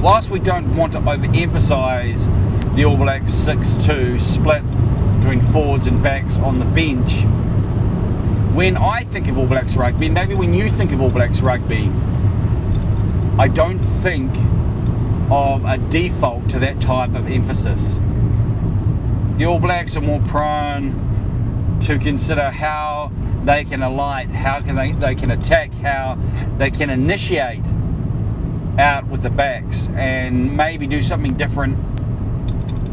whilst we don't want to overemphasise the All Blacks 6-2 split between forwards and backs on the bench, when I think of All Blacks rugby, maybe when you think of All Blacks rugby, I don't think of a default to that type of emphasis. The All Blacks are more prone to consider how they can alight, how can they can attack, how they can initiate out with the backs, and maybe do something different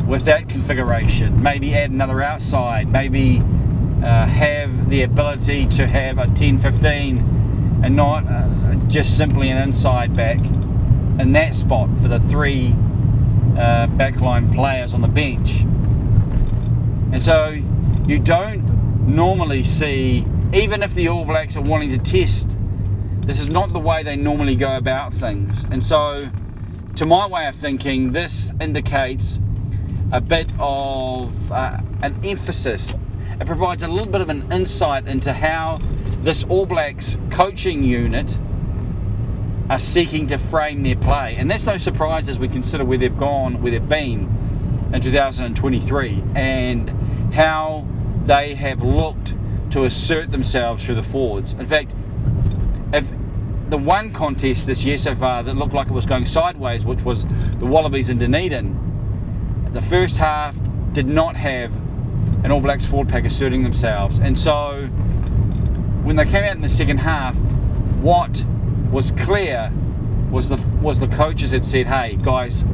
with that configuration. Maybe add another outside, maybe have the ability to have a 10-15 and not just simply an inside back in that spot for the three backline players on the bench. And so you don't normally see, even if the All Blacks are wanting to test, this is not the way they normally go about things. And so, to my way of thinking, this indicates a bit of an emphasis. It provides a little bit of an insight into how this All Blacks coaching unit are seeking to frame their play. And that's no surprise as we consider where they've gone, where they've been in 2023, and how they have looked to assert themselves through the forwards. In fact, if the one contest this year so far that looked like it was going sideways, which was the Wallabies in Dunedin, the first half did not have an All Blacks forward pack asserting themselves. And so when they came out in the second half, what was clear was the coaches had said, hey guys,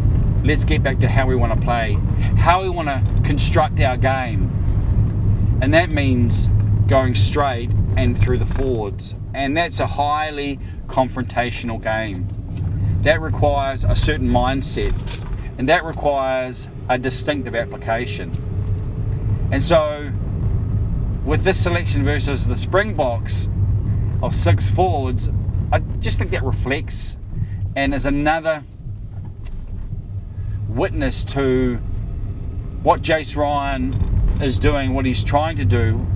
let's get back to how we want to play, how we want to construct our game. And that means going straight and through the forwards. And that's a highly confrontational game. That requires a certain mindset, and that requires a distinctive application. And so with this selection versus the Springboks of 6 forwards, I just think that reflects and is another witness to what Jace Ryan is doing, what he's trying to do,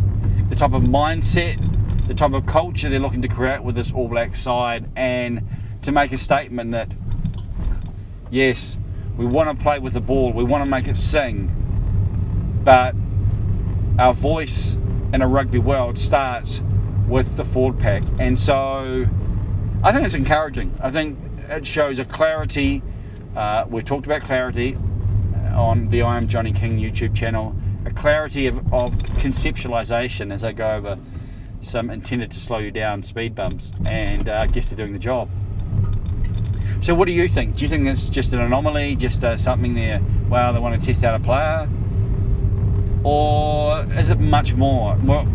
the type of mindset, the type of culture they're looking to create with this All Black side, and to make a statement that yes, we want to play with the ball, we want to make it sing, but our voice in a rugby world starts with the forward pack. And so I think it's encouraging. I think it shows a clarity. We talked about clarity on the I Am Johnny King YouTube channel, a clarity of conceptualization as I go over some intended to slow you down speed bumps, and I guess they're doing the job. So what do you think? Do you think it's just an anomaly, just something there, wow, they want to test out a player? Or is it much more? Well,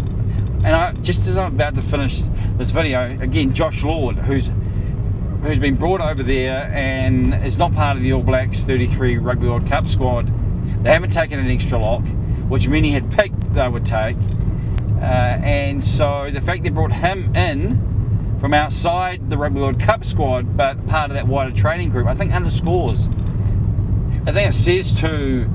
and just as I'm about to finish this video, again, Josh Lord, who's been brought over there and is not part of the All Blacks 33 Rugby World Cup squad. They haven't taken an extra lock, which many had picked they would take. And so the fact they brought him in from outside the Rugby World Cup squad, but part of that wider training group, I think underscores, I think it says to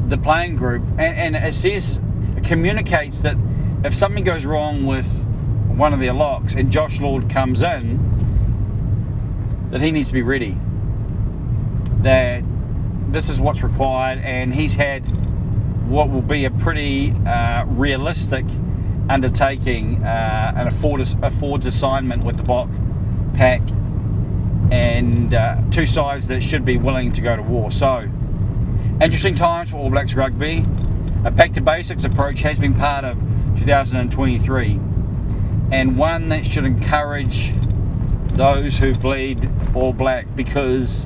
the playing group, and it communicates that if something goes wrong with one of their locks and Josh Lord comes in, that he needs to be ready, that this is what's required, and he's had what will be a pretty realistic undertaking and a forwards assignment with the Bok pack, and two sides that should be willing to go to war. So interesting times for All Blacks rugby. A back to basics approach has been part of 2023, and one that should encourage those who bleed All Black, because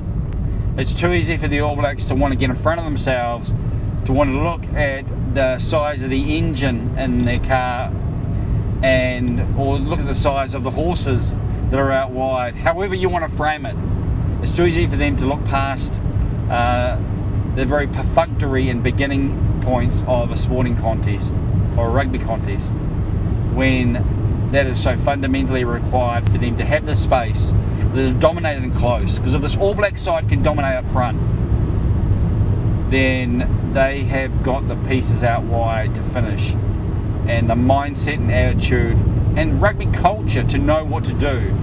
it's too easy for the All Blacks to want to get in front of themselves, to want to look at the size of the engine in their car, or look at the size of the horses that are out wide. However you want to frame it, it's too easy for them to look past the very perfunctory and beginning points of a sporting contest or a rugby contest, when that is so fundamentally required for them to have the space, that are dominated and close. Because if this All Black side can dominate up front, then they have got the pieces out wide to finish, and the mindset and attitude and rugby culture to know what to do.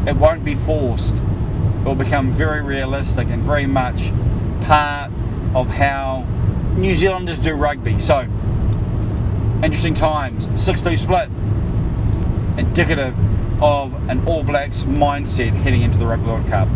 It won't be forced. it will become very realistic and very much part of how New Zealanders do rugby. So, interesting times. 6-2 split, indicative of an All Blacks mindset heading into the Rugby World Cup.